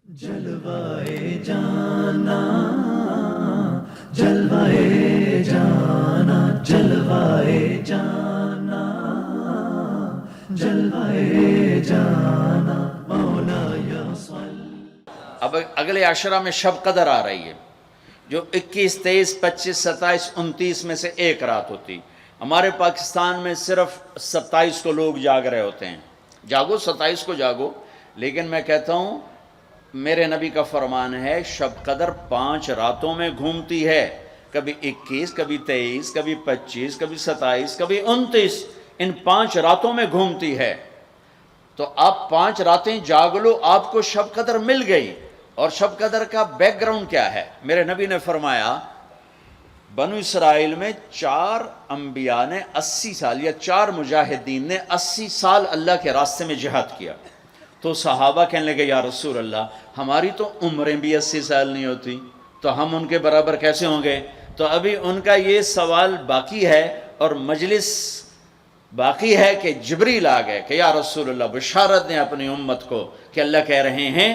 جلوائے جانا جلوائے جانا جلوائے جانا جلوائے جانا مولا یا صلی۔ اب اگلے عشرہ میں شب قدر آ رہی ہے جو 21، 23، 25، 27، 29 میں سے ایک رات ہوتی۔ ہمارے پاکستان میں صرف 27 کو لوگ جاگ رہے ہوتے ہیں۔ جاگو 27 کو جاگو، لیکن میں کہتا ہوں میرے نبی کا فرمان ہے شب قدر 5 راتوں میں گھومتی ہے، کبھی 21، کبھی 23، کبھی 25، کبھی 27، کبھی 29، ان 5 راتوں میں گھومتی ہے۔ تو آپ 5 راتیں جاگ لو، آپ کو شب قدر مل گئی۔ اور شب قدر کا بیک گراؤنڈ کیا ہے؟ میرے نبی نے فرمایا بنو اسرائیل میں 4 انبیاء نے 80 سال یا 4 مجاہدین نے 80 سال اللہ کے راستے میں جہاد کیا۔ تو صحابہ کہنے لگے یا رسول اللہ ہماری تو عمریں بھی 80 سال نہیں ہوتی، تو ہم ان کے برابر کیسے ہوں گے؟ تو ابھی ان کا یہ سوال باقی ہے اور مجلس باقی ہے کہ جبریل آ گئے کہ یا رسول اللہ بشارت دیں اپنی امت کو کہ اللہ کہہ رہے ہیں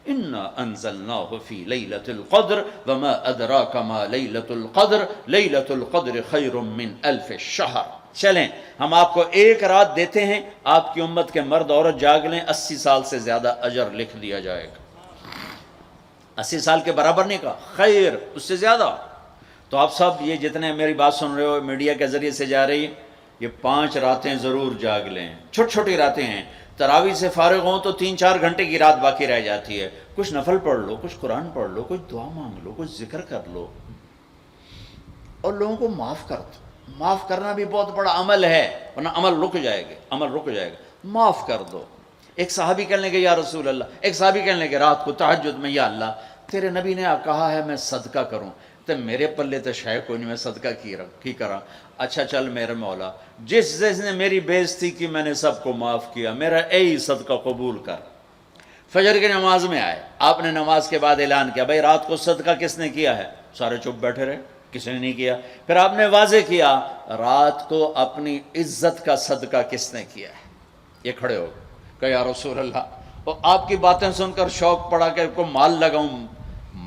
اِنَّا أَنزَلْنَاهُ فِي لَيْلَةِ الْقَدْرِ وَمَا أَدْرَاكَ مَا لَيْلَةُ الْقَدْرِ لَيْلَةُ الْقَدْرِ خَيْرٌ مِّنْ أَلْفِ الشَّهْرِ۔ چلیں ہم آپ کو ایک رات دیتے ہیں، آپ کی امت کے مرد عورت جاگ لیں، 80 سال سے زیادہ اجر لکھ دیا جائے گا۔ 80 سال کے برابر نہیں کہا، خیر اس سے زیادہ۔ تو آپ سب یہ جتنے میری بات سن رہے ہو میڈیا کے ذریعے سے جا رہی، یہ 5 راتیں ضرور جاگ لیں۔ چھوٹی چھوٹی راتیں ہیں، تراویح سے فارغ ہوں تو 3-4 گھنٹے کی رات باقی رہ جاتی ہے، کچھ نفل پڑھ لو، کچھ قرآن پڑھ لو، کچھ دعا مانگ لو، کچھ ذکر کر لو، اور لوگوں کو معاف کر دو۔ معاف کرنا بھی بہت بڑا عمل ہے، ورنہ عمل رک جائے گا، عمل رک جائے گا۔ معاف کر دو۔ ایک صحابی کہنے لگے یا رسول اللہ، ایک صحابی کہنے لگے رات کو تہجد میں یا اللہ تیرے نبی نے کہا ہے میں صدقہ کروں، تو میرے پلے تو شے کوئی نہیں، میں صدقہ کی کرا۔ اچھا چل میرے مولا جس نے میری بےزتی کی میں نے سب کو معاف کیا، میرا اے صدقہ قبول کر۔ فجر کی نماز میں آئے، آپ نے نماز کے بعد اعلان کیا بھائی رات کو صدقہ کس نے کیا ہے؟ سارے چپ بیٹھے رہے، کسی نے نہیں کیا۔ پھر آپ نے واضح کیا رات کو اپنی عزت کا صدقہ کس نے کیا ہے؟ یہ کھڑے ہو گئے کہ یا رسول اللہ، اور آپ کی باتیں سن کر شوق پڑا کہ کو مال لگاؤں،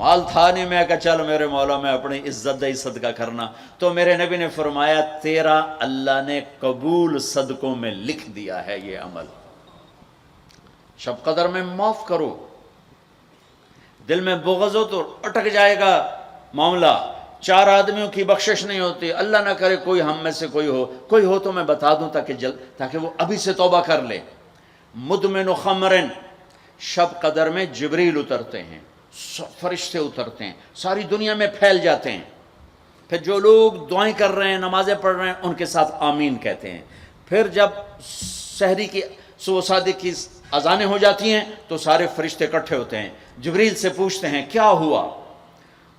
مال تھا نہیں، میں کہا چل میرے مولا میں اپنی عزت دہی صدقہ کرنا۔ تو میرے نبی نے فرمایا تیرا اللہ نے قبول صدقوں میں لکھ دیا ہے یہ عمل۔ شب قدر میں معاف کرو۔ دل میں بغض ہو تو اٹک جائے گا معاملہ۔ 4 آدمیوں کی بخشش نہیں ہوتی، اللہ نہ کرے کوئی ہم میں سے کوئی ہو تو میں بتا دوں تاکہ وہ ابھی سے توبہ کر لے۔ مدمن خمرن، شب قدر میں جبریل اترتے ہیں، فرشتے اترتے ہیں، ساری دنیا میں پھیل جاتے ہیں۔ پھر جو لوگ دعائیں کر رہے ہیں، نمازیں پڑھ رہے ہیں، ان کے ساتھ آمین کہتے ہیں۔ پھر جب سحری کی صبح صادق کی اذانیں ہو جاتی ہیں تو سارے فرشتے اکٹھے ہوتے ہیں، جبریل سے پوچھتے ہیں کیا ہوا؟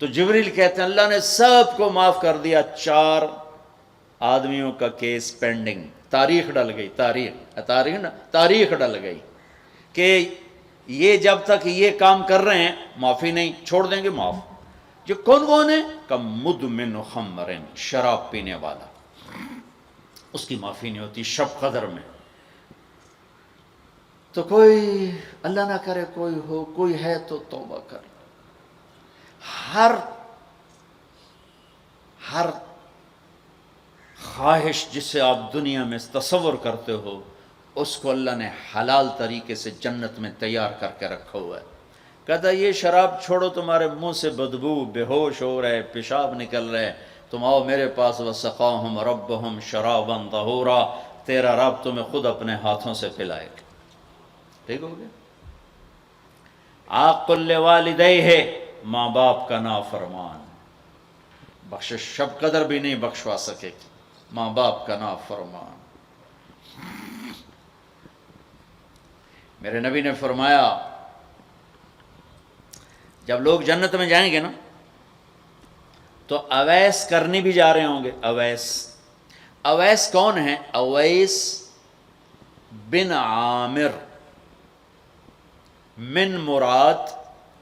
تو جبریل کہتے ہیں اللہ نے سب کو معاف کر دیا، 4 آدمیوں کا کیس پینڈنگ۔ تاریخ ڈل گئی، تاریخ ڈل گئی کہ یہ جب تک یہ کام کر رہے ہیں معافی نہیں، چھوڑ دیں گے معاف۔ جو کون ہے؟ کہ مدمن خمرن، شراب پینے والا، اس کی معافی نہیں ہوتی شب قدر میں۔ تو کوئی اللہ نہ کرے کوئی ہے تو توبہ کر۔ ہر خواہش جسے آپ دنیا میں تصور کرتے ہو اس کو اللہ نے حلال طریقے سے جنت میں تیار کر کے رکھا ہوا ہے۔ کہتا یہ شراب چھوڑو، تمہارے منہ سے بدبو، بے ہوش ہو رہے، پیشاب نکل رہے، تم آؤ میرے پاس، وسقاہم ربہم شرابا طہورا، تیرا رب تمہیں خود اپنے ہاتھوں سے پلائے گا۔ ٹھیک ہو گیا؟ عاق لوالدیہ، ماں باپ کا نافرمان، بخشش شب قدر بھی نہیں بخشوا سکے گی، ماں باپ کا نافرمان۔ میرے نبی نے فرمایا جب لوگ جنت میں جائیں گے نا تو اویس کرنی بھی جا رہے ہوں گے۔ اویس کون ہیں؟ اویس بن عامر من مراد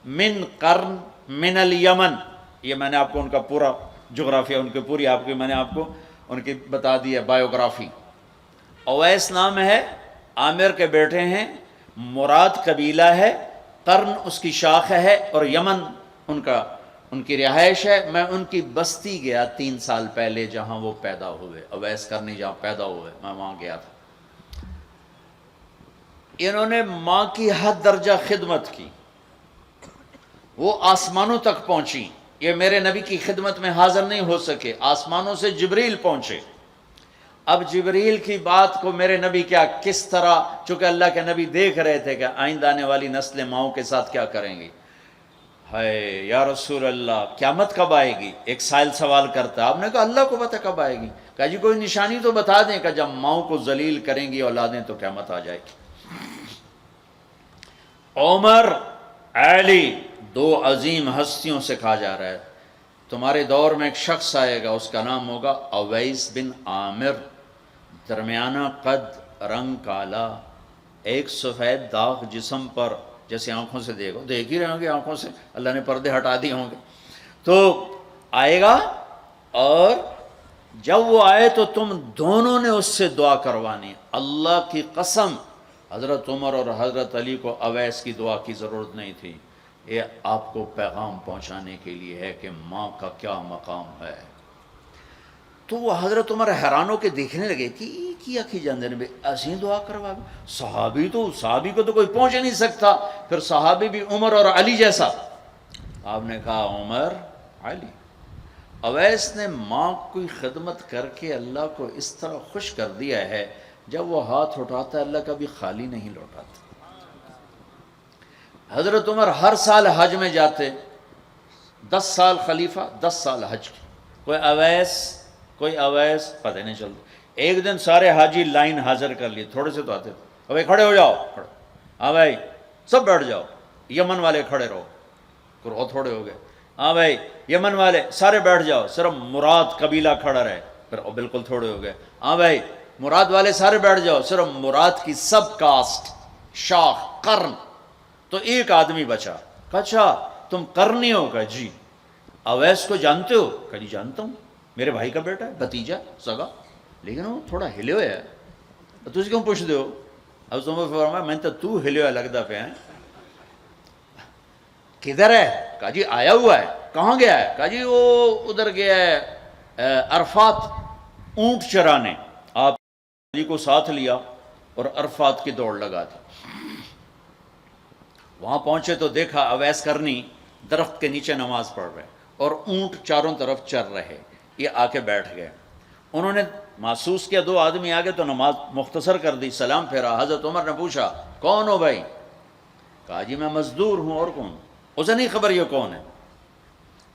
من قرن من الیمن۔ یہ میں نے آپ کو ان کا پورا جغرافیہ، ان کی پوری آپ کی میں نے آپ کو ان کی بتا دی ہے بایوگرافی۔ اویس نام ہے، عامر کے بیٹے ہیں، مراد قبیلہ ہے، قرن اس کی شاخ ہے اور یمن ان کی رہائش ہے. میں ان کی بستی گیا 3 سال پہلے جہاں وہ پیدا ہوئے، اویس کرنی جہاں پیدا ہوئے، میں وہاں گیا تھا. انہوں نے ماں کی حد درجہ خدمت کی، وہ آسمانوں تک پہنچی. یہ میرے نبی کی خدمت میں حاضر نہیں ہو سکے، آسمانوں سے جبریل پہنچے. اب جبریل کی بات کو میرے نبی کیا کس طرح، چونکہ اللہ کے نبی دیکھ رہے تھے کہ آئندہ آنے والی نسلیں ماؤں کے ساتھ کیا کریں گی. ہے یا رسول اللہ قیامت کب آئے گی؟ ایک سائل سوال کرتا. آپ نے کہا اللہ کو پتہ کب آئے گی. کہا جی کوئی نشانی تو بتا دیں کہ جب ماؤں کو ذلیل کریں گی اولادیں تو قیامت آ جائے گی. عمر، علی، 2 عظیم ہستیوں سے کہا جا رہا ہے تمہارے دور میں ایک شخص آئے گا، اس کا نام ہوگا اویس بن عامر، درمیانہ قد، رنگ کالا، ایک سفید داغ جسم پر، جیسے آنکھوں سے دیکھ ہی رہے ہوں گے، آنکھوں سے اللہ نے پردے ہٹا دیے ہوں گے. تو آئے گا اور جب وہ آئے تو تم دونوں نے اس سے دعا کروانی. اللہ کی قسم حضرت عمر اور حضرت علی کو اویس کی دعا کی ضرورت نہیں تھی. یہ آپ کو پیغام پہنچانے کے لیے ہے کہ ماں کا کیا مقام ہے. تو وہ حضرت عمر حیران ہو کے دیکھنے لگے کہ کیا کی جاندے نے ایسی دعا کروا. صحابی کو تو کوئی پہنچ نہیں سکتا، پھر صحابی بھی عمر اور علی جیسا. آپ نے کہا عمر، علی. اویس نے ماں کی خدمت کر کے اللہ کو اس طرح خوش کر دیا ہے، جب وہ ہاتھ اٹھاتا ہے اللہ کبھی خالی نہیں لوٹاتا. حضرت عمر ہر سال حج میں جاتے، 10 سال خلیفہ، 10 سال حج کی. کوئی اویس پتہ نہیں چلتا. ایک دن سارے حاجی لائن حاضر کر لیے، تھوڑے سے تو آتے تھے. بھائی کھڑے ہو جاؤ، ہاں بھائی سب بیٹھ جاؤ. یمن والے کھڑے رہو، تھوڑے ہو گئے. ہاں بھائی یمن والے سارے بیٹھ جاؤ، صرف مراد قبیلہ کھڑا رہے، پھر بالکل تھوڑے ہو گئے. ہاں بھائی مراد والے سارے بیٹھ جاؤ، صرف مراد کی سب کاسٹ، شاخ، قرن. تو ایک آدمی بچا. اچھا تم قرنی ہو؟ کہا جی. اویس کو جانتے ہو؟ کہا جی جانتا ہوں، میرے بھائی کا بیٹا ہے، بھتیجا سگا، لیکن وہ تھوڑا ہلے ہوئے ہے. تجھ کیوں پوچھتے ہو؟ اب تم فرمایا میں تو ہلے ہوا لگتا پہ ہیں. کدھر ہے؟ کہا جی آیا ہوا ہے. کہاں گیا ہے؟ کہا جی وہ ادھر گیا ہے عرفات اونٹ چرانے. آپ جی کو ساتھ لیا اور عرفات کی دوڑ لگا دی. وہاں پہنچے تو دیکھا اویس کرنی درخت کے نیچے نماز پڑھ رہے اور اونٹ چاروں طرف چر رہے. یہ آ کے بیٹھ گئے. انہوں نے محسوس کیا 2 آدمی آ گئے تو نماز مختصر کر دی، سلام پھیرا. حضرت عمر نے پوچھا کون ہو بھائی؟ کہا جی میں مزدور ہوں. اور کون؟ اسے نہیں خبر یہ کون ہے.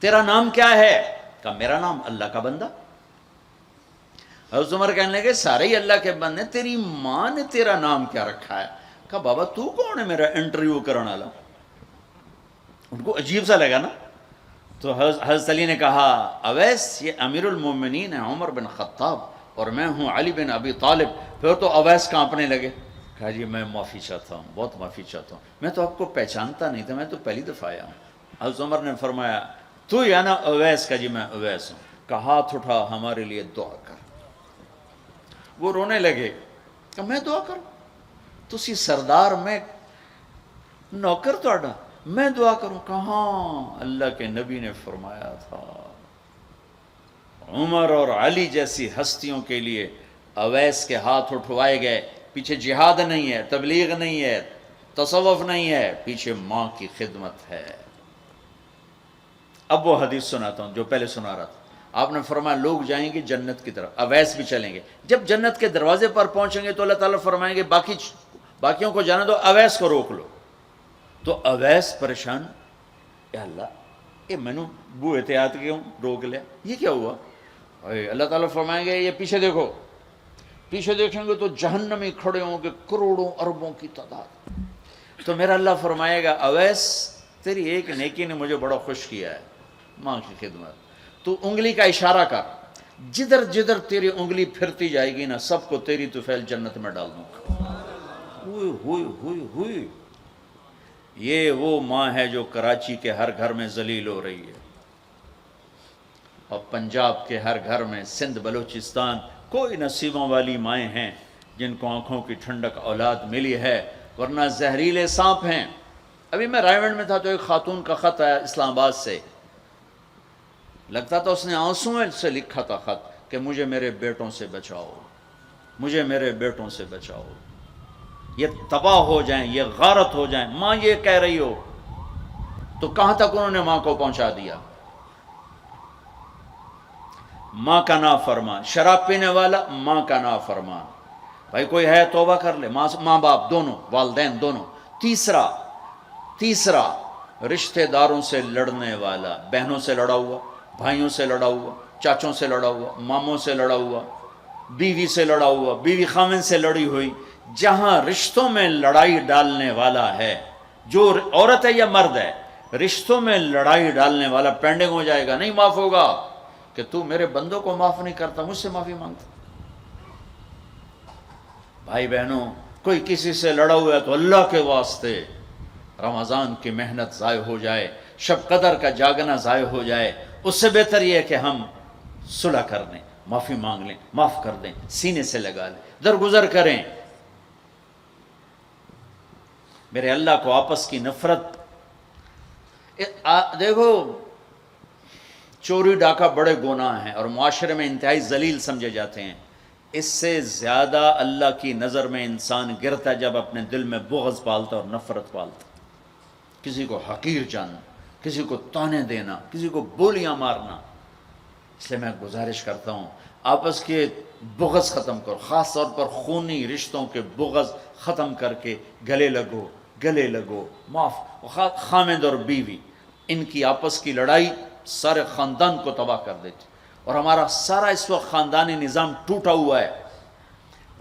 تیرا نام کیا ہے؟ کہا میرا نام اللہ کا بندہ. حضرت عمر کہنے لگے سارے ہی اللہ کے بندے، تیری ماں نے تیرا نام کیا رکھا ہے؟ کہا بابا تو کون ہے میرا انٹرویو کرنے والا؟ ان کو عجیب سا لگا نا. تو حضرت علی نے کہا اویس یہ امیر المومنین ہے عمر بن خطاب اور میں ہوں علی بن ابی طالب. پھر تو اویس کانپنے لگے. کہا جی میں معافی چاہتا ہوں، بہت معافی چاہتا ہوں، میں تو آپ کو پہچانتا نہیں تھا، میں تو پہلی دفعہ آیا ہوں. حضرت عمر نے فرمایا تو یا نا اویس؟ کا جی میں اویس ہوں. کہا ہاتھ اٹھا ہمارے لیے دعا کر. وہ رونے لگے. کہ میں دعا کروں؟ تسی سردار، میں نوکر تہاڈا، میں دعا کروں؟ کہاں، اللہ کے نبی نے فرمایا تھا عمر اور علی جیسی ہستیوں کے لیے اویس کے ہاتھ اٹھوائے گئے. پیچھے جہاد نہیں ہے، تبلیغ نہیں ہے، تصوف نہیں ہے، پیچھے ماں کی خدمت ہے. اب وہ حدیث سناتا ہوں جو پہلے سنا رہا تھا. آپ نے فرمایا لوگ جائیں گے جنت کی طرف، اویس بھی چلیں گے. جب جنت کے دروازے پر پہنچیں گے تو اللہ تعالیٰ فرمائیں گے باقیوں کو جانے دو، اویس کو روک لو. تو اویس پریشان، اے اللہ یہ میں نے بو احتیاط کیوں روک لیا، یہ کیا ہوا؟ اللہ تعالیٰ فرمائیں گے یہ پیچھے دیکھو. پیچھے دیکھیں گے تو جہنمی کھڑے ہوں گے کروڑوں اربوں کی تعداد. تو میرا اللہ فرمائے گا اویس تیری ایک نیکی نے مجھے بڑا خوش کیا ہے، ماں کی خدمت. تو انگلی کا اشارہ کر، جدھر جدھر تیری انگلی پھرتی جائے گی نا سب کو تیری طفیل جنت میں ڈال دوں گا. ہوئی ہوئی ہوئی ہوئی. یہ وہ ماں ہے جو کراچی کے ہر گھر میں ذلیل ہو رہی ہے، اور پنجاب کے ہر گھر میں، سندھ بلوچستان کوئی نصیبوں والی مائیں ہیں جن کو آنکھوں کی ٹھنڈک اولاد ملی ہے، ورنہ زہریلے سانپ ہیں. ابھی میں رائے منڈ میں تھا تو ایک خاتون کا خط آیا اسلام آباد سے، لگتا تھا اس نے آنسوؤں سے لکھا تھا خط کہ مجھے میرے بیٹوں سے بچاؤ، مجھے میرے بیٹوں سے بچاؤ، یہ تباہ ہو جائیں، یہ غارت ہو جائیں۔ ماں یہ کہہ رہی ہو تو کہاں تک انہوں نے ماں کو پہنچا دیا؟ ماں کا نافرمان، شراب پینے والا ماں کا نافرمان۔ بھائی کوئی ہے توبہ کر لے، ماں باپ دونوں، والدین دونوں۔ تیسرا رشتہ داروں سے لڑنے والا، بہنوں سے لڑا ہوا، بھائیوں سے لڑا ہوا، چاچوں سے لڑا ہوا، ماموں سے لڑا ہوا، بیوی سے لڑا ہوا، بیوی خامن سے لڑی ہوئی۔ جہاں رشتوں میں لڑائی ڈالنے والا ہے، جو عورت ہے یا مرد ہے، رشتوں میں لڑائی ڈالنے والا پینڈنگ ہو جائے گا، نہیں معاف ہوگا کہ تو میرے بندوں کو معاف نہیں کرتا، مجھ سے معافی مانگتا۔ بھائی بہنوں، کوئی کسی سے لڑا ہوا ہے تو اللہ کے واسطے رمضان کی محنت ضائع ہو جائے، شب قدر کا جاگنا ضائع ہو جائے، اس سے بہتر یہ ہے کہ ہم صلح کر لیں، معافی مانگ لیں، معاف کر دیں، سینے سے لگا لیں، درگزر کریں۔ میرے اللہ کو آپس کی نفرت، دیکھو چوری ڈاکہ بڑے گناہ ہیں اور معاشرے میں انتہائی ذلیل سمجھے جاتے ہیں۔ اس سے زیادہ اللہ کی نظر میں انسان گرتا ہے جب اپنے دل میں بغض پالتا اور نفرت پالتا، کسی کو حقیر جاننا، کسی کو تانے دینا، کسی کو بولیاں مارنا۔ اس لیے میں گزارش کرتا ہوں آپس کے بغض ختم کرو، خاص طور پر خونی رشتوں کے بغض ختم کر کے گلے لگو، معاف۔ خامد اور بیوی، ان کی آپس کی لڑائی سارے خاندان کو تباہ کر دیتی، اور ہمارا سارا اس وقت خاندانی نظام ٹوٹا ہوا ہے،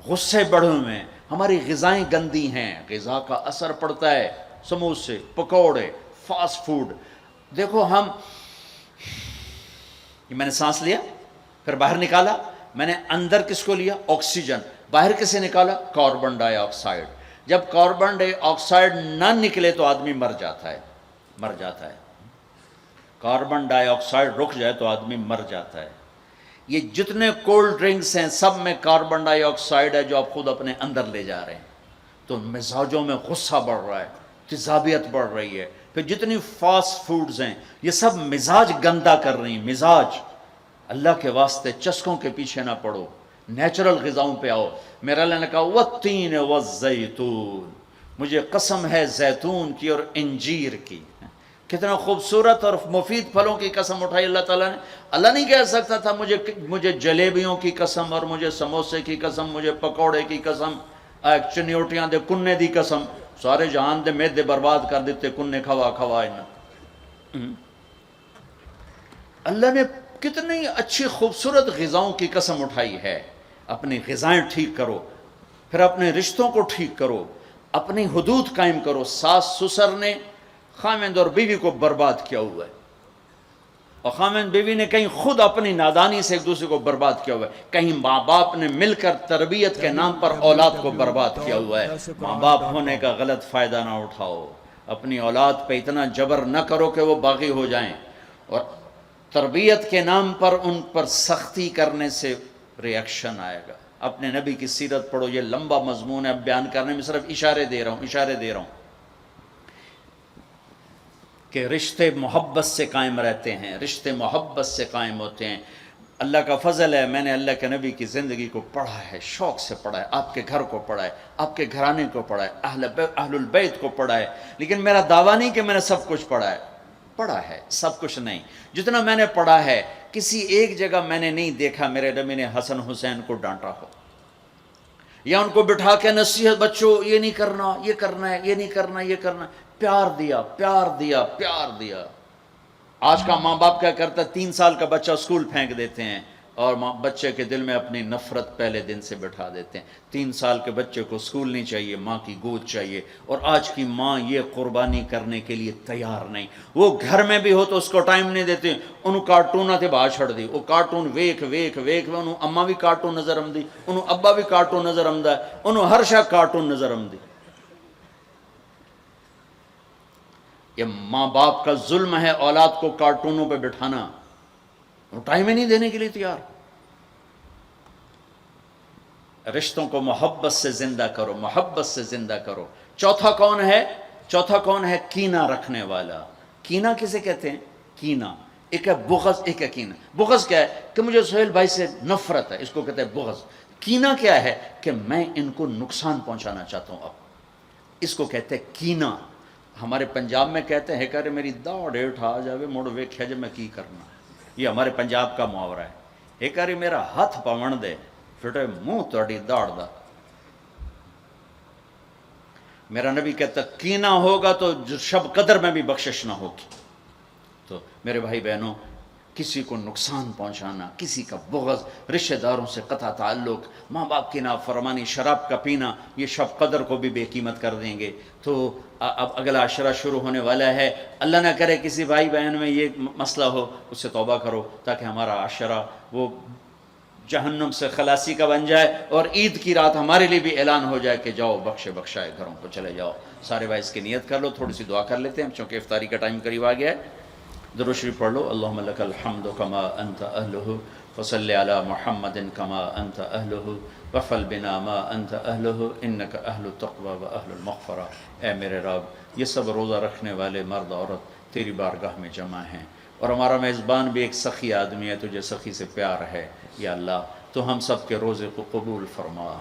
غصے بڑھے ہوئے ہیں، ہماری غذائیں گندی ہیں، غذا کا اثر پڑتا ہے، سموسے، پکوڑے، فاسٹ فوڈ۔ دیکھو یہ میں نے سانس لیا، پھر باہر نکالا، میں نے اندر کس کو لیا؟ آکسیجن، باہر کسے نکالا؟ کاربن ڈائی آکسائڈ۔ جب کاربن ڈائی آکسائڈ نہ نکلے تو آدمی مر جاتا ہے، کاربن ڈائی آکسائڈ رک جائے تو آدمی مر جاتا ہے۔ یہ جتنے کولڈ ڈرنکس ہیں سب میں کاربن ڈائی آکسائڈ ہے جو آپ خود اپنے اندر لے جا رہے ہیں، تو مزاجوں میں غصہ بڑھ رہا ہے، تیزابیت بڑھ رہی ہے۔ پھر جتنی فاسٹ فوڈز ہیں یہ سب مزاج گندا کر رہی ہیں، مزاج۔ اللہ کے واسطے چسکوں کے پیچھے نہ پڑو، نیچرل غذاؤں پہ آؤ۔ میرا اللہ نے کہا والتین والزیتون، مجھے قسم ہے زیتون کی اور انجیر کی۔ کتنا خوبصورت اور مفید پھلوں کی قسم اٹھائی اللہ تعالیٰ نے۔ اللہ نہیں کہہ سکتا تھا مجھے جلیبیوں کی قسم، اور مجھے سموسے کی قسم، مجھے پکوڑے کی قسم، چنیوٹیاں دے کنے دی قسم، سارے جہان دے میدے برباد کر دیتے کنے کھوا اللہ نے کتنی اچھی خوبصورت غذاؤں کی قسم اٹھائی ہے۔ اپنی غذائیں ٹھیک کرو، پھر اپنے رشتوں کو ٹھیک کرو، اپنی حدود قائم کرو۔ ساس سسر نے خامند اور بیوی کو برباد کیا ہوا ہے، اور خامند بیوی نے کہیں خود اپنی نادانی سے ایک دوسرے کو برباد کیا ہوا ہے، کہیں ماں باپ نے مل کر تربیت کے نام پر اولاد کو برباد کیا ہوا ہے۔ ماں باپ ہونے کا غلط فائدہ نہ اٹھاؤ، اپنی اولاد پہ اتنا جبر نہ کرو کہ وہ باغی ہو جائیں، اور تربیت کے نام پر ان پر سختی کرنے سے ریاکشن آئے گا۔ اپنے نبی کی سیرت پڑھو، یہ لمبا مضمون ہے، اب بیان کرنے میں صرف اشارے دے رہا ہوں کہ رشتے محبت سے قائم رہتے ہیں، رشتے محبت سے قائم ہوتے ہیں۔ اللہ کا فضل ہے، میں نے اللہ کے نبی کی زندگی کو پڑھا ہے، شوق سے پڑھا ہے، آپ کے گھر کو پڑھا ہے، آپ کے گھرانے کو پڑھا ہے، اہل البیت کو پڑھا ہے، لیکن میرا دعویٰ نہیں کہ میں نے سب کچھ پڑھا ہے، سب کچھ نہیں۔ جتنا میں نے پڑھا ہے کسی ایک جگہ میں نے نہیں دیکھا میرے نبی نے حسن حسین کو ڈانٹا ہو، یا ان کو بٹھا کے نصیحت، بچوں یہ نہیں کرنا، یہ کرنا ہے، یہ نہیں کرنا، یہ کرنا ہے۔ پیار دیا۔ آج کا ماں باپ کیا کرتا ہے، 3 سال کا بچہ اسکول پھینک دیتے ہیں، اور بچے کے دل میں اپنی نفرت پہلے دن سے بٹھا دیتے ہیں۔ 3 سال کے بچے کو اسکول نہیں چاہیے، ماں کی گود چاہیے، اور آج کی ماں یہ قربانی کرنے کے لیے تیار نہیں۔ وہ گھر میں بھی ہو تو اس کو ٹائم نہیں دیتے، انہوں کارٹوناں تے باہر چھڑ دی، وہ کارٹون ویکھ انہوں اماں بھی کارٹون نظر آمدی، انہوں ابا بھی کارٹون نظر آمدا ہے، انہوں ہر شے کارٹون نظر آمدی۔ یہ ماں باپ کا ظلم ہے اولاد کو کارٹونوں پہ بٹھانا، وہ ٹائم ہی نہیں دینے کے لیے تیار۔ رشتوں کو محبت سے زندہ کرو، محبت سے زندہ کرو۔ چوتھا کون ہے؟ چوتھا کون ہے؟ کینہ رکھنے والا. کینہ کسے کہتے ہیں؟ کینہ ایک ہے بغض، ایک ہے کینہ. بغض کیا ہے؟ کہ مجھے سہیل بھائی سے نفرت ہے، اس کو کہتے ہیں بغض. کینہ کیا ہے؟ کہ میں ان کو نقصان پہنچانا چاہتا ہوں. اب اس کو کہتے ہیں کینہ. ہمارے پنجاب میں کہتے ہیں کہ میری داڑ اٹھا جاوے مڑ ویکھیا جے میں کی کرنا. یہ ہمارے پنجاب کا محاورہ ہے. ایک باری میرا ہاتھ پاون دے پھٹے منہ تہاڈی داڑ دا. میرا نبی کہتا کینہ ہوگا تو شب قدر میں بھی بخشش نہ ہوگی. تو میرے بھائی بہنوں، کسی کو نقصان پہنچانا، کسی کا بغض، رشتہ داروں سے قطع تعلق، ماں باپ کی نافرمانی، شراب کا پینا، یہ شب قدر کو بھی بے قیمت کر دیں گے. تو اب اگلا عشرہ شروع ہونے والا ہے. اللہ نہ کرے کسی بھائی بہن میں یہ مسئلہ ہو، اس سے توبہ کرو تاکہ ہمارا عشرہ وہ جہنم سے خلاصی کا بن جائے، اور عید کی رات ہمارے لیے بھی اعلان ہو جائے کہ جاؤ بخشے بخشائے گھروں کو چلے جاؤ. سارے بھائی اس کی نیت کر لو. تھوڑی سی دعا کر لیتے ہیں چونکہ افطاری کا ٹائم قریب آ گیا ہے. درود شریف پڑھ لو. اللہم لک الحمد کما انت اہلہ وصلی علی محمد کما انت اہلہ وفعل بنا ما انت اہلہ انک اہل التقوی و اہل المغفرہ. اے میرے رب، یہ سب روزہ رکھنے والے مرد عورت تیری بارگاہ میں جمع ہیں، اور ہمارا میزبان بھی ایک سخی آدمی ہے، تجھے سخی سے پیار ہے. یا اللہ تو ہم سب کے روزے کو قبول فرما،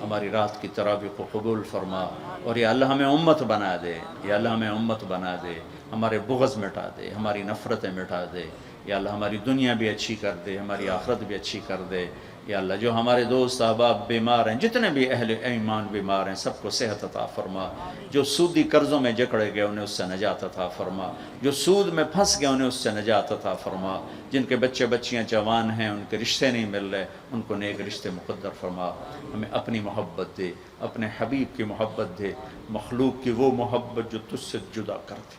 ہماری رات کی تراویح کو قبول فرما، اور یا اللہ ہمیں امت بنا دے. یا اللہ ہمیں امت بنا دے، ہمارے بغض مٹا دے، ہماری نفرتیں مٹا دے. یا اللہ ہماری دنیا بھی اچھی کر دے، ہماری آخرت بھی اچھی کر دے. یا اللہ جو ہمارے دوست احباب بیمار ہیں، جتنے بھی اہل ایمان بیمار ہیں، سب کو صحت عطا فرما. جو سودی قرضوں میں جکڑے گئے انہیں اس سے نجات عطا فرما. جو سود میں پھنس گئے انہیں اس سے نجات عطا فرما. جن کے بچے بچیاں جوان ہیں، ان کے رشتے نہیں مل رہے، ان کو نیک رشتے مقدر فرما. ہمیں اپنی محبت دے، اپنے حبیب کی محبت دے، مخلوق کی وہ محبت جو تجھ سے جدا کر دے،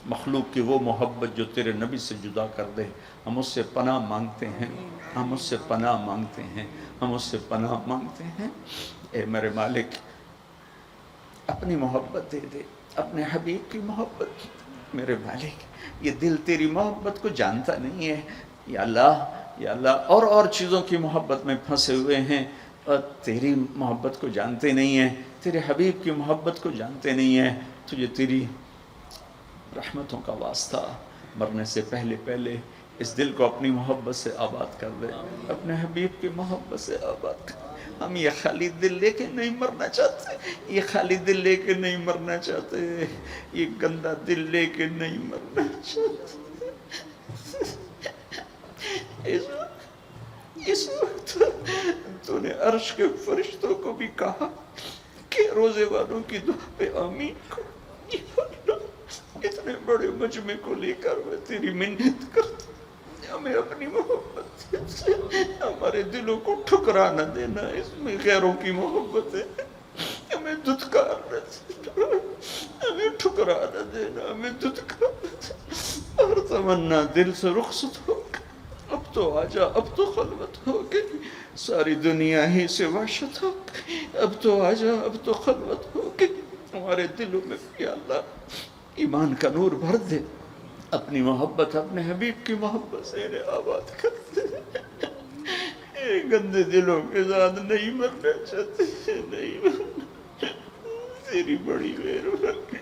مخلوق کی وہ محبت جو تیرے نبی سے جدا کر دے. ہم اس سے پناہ مانگتے ہیں، ہم اس سے پناہ مانگتے ہیں، ہم اس سے پناہ مانگتے ہیں. اے میرے مالک، اپنی محبت دے دے، اپنے حبیب کی محبت. میرے مالک، یہ دل تیری محبت کو جانتا نہیں ہے. یا اللہ اور چیزوں کی محبت میں پھنسے ہوئے ہیں، اور تیری محبت کو جانتے نہیں ہیں، تیرے حبیب کی محبت کو جانتے نہیں ہیں. تجھے تیری رحمتوں کا واسطہ، مرنے سے پہلے اس دل کو اپنی محبت سے آباد کر دے، اپنے حبیب کی محبت سے آباد کر دے. ہم یہ خالی دل لے کے نہیں مرنا چاہتے، یہ خالی دل لے کے نہیں مرنا چاہتے، یہ گندا دل لے کے نہیں مرنا چاہتے. اس وقت تو نے عرش کے فرشتوں کو بھی کہا کہ روزے والوں کی دعا پہ آمین کو. اتنے بڑے مجمع کو لے کر میں تیری منت کرتا ہوں، ہمیں اپنی محبت سے ہمارے دلوں کو ٹھکرا نہ دینا. اس میں غیروں کی محبت ہے، ہمیں دھتکار نہ دینا، ہمیں ٹھکرا نہ دینا، ہمیں دھتکار نہ دینا. اور تمنا دل سے رخصت ہو گئی. اب تو آجا، اب تو خلوت ہو گئی، ساری دنیا ہی سے وحشت ہو گئی. اب تو آجا، اب تو خلوت ہو گئی. ہمارے دلوں میں یا اللہ ایمان کا نور بھر دے، اپنی محبت، اپنے حبیب کی محبت سے انہیں آباد کر دے. گندے دلوں کے ساتھ نہیں مرنا چاہتے، نہیں مرنا. تیری بڑی مہربانی،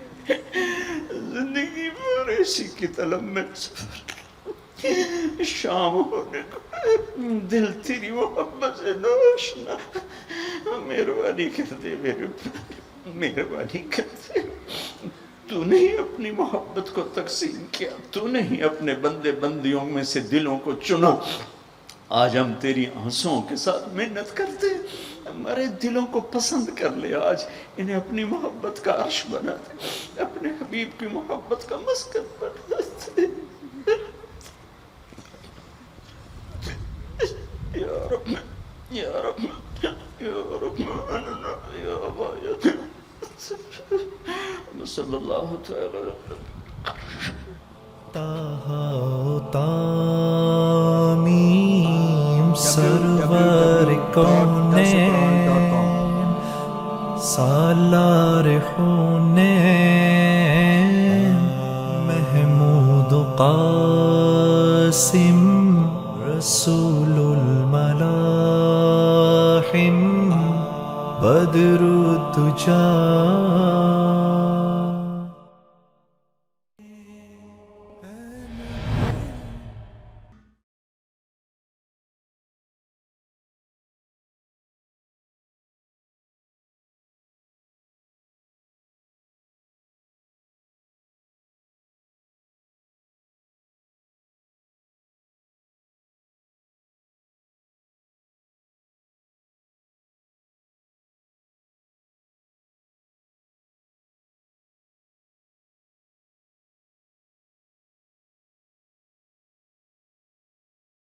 زندگی بھر ایسی کی طلب میں سفر، شام ہونے کو دل تیری محبت سے نوشنا. مہربانی کر دے، مہربانی کر دے. تو نہیں اپنی محبت کو تقسیم کیا، تو نہیں اپنے بندے بندیوں میں سے دلوں کو چنا. آج ہم تیری آنسوؤں کے ساتھ محنت کرتے، ہمارے دلوں کو پسند کر لے. آج انہیں اپنی محبت کا عرش بنا دے، اپنے حبیب کی محبت کا مسکن بنا دے. یا رب، یا رب، یا رب، یا باید صلی اللہ تعالی. تاہا تامیم سرور کونین سالار خونین محمود قاسم رسول الملاحم بدر الدجا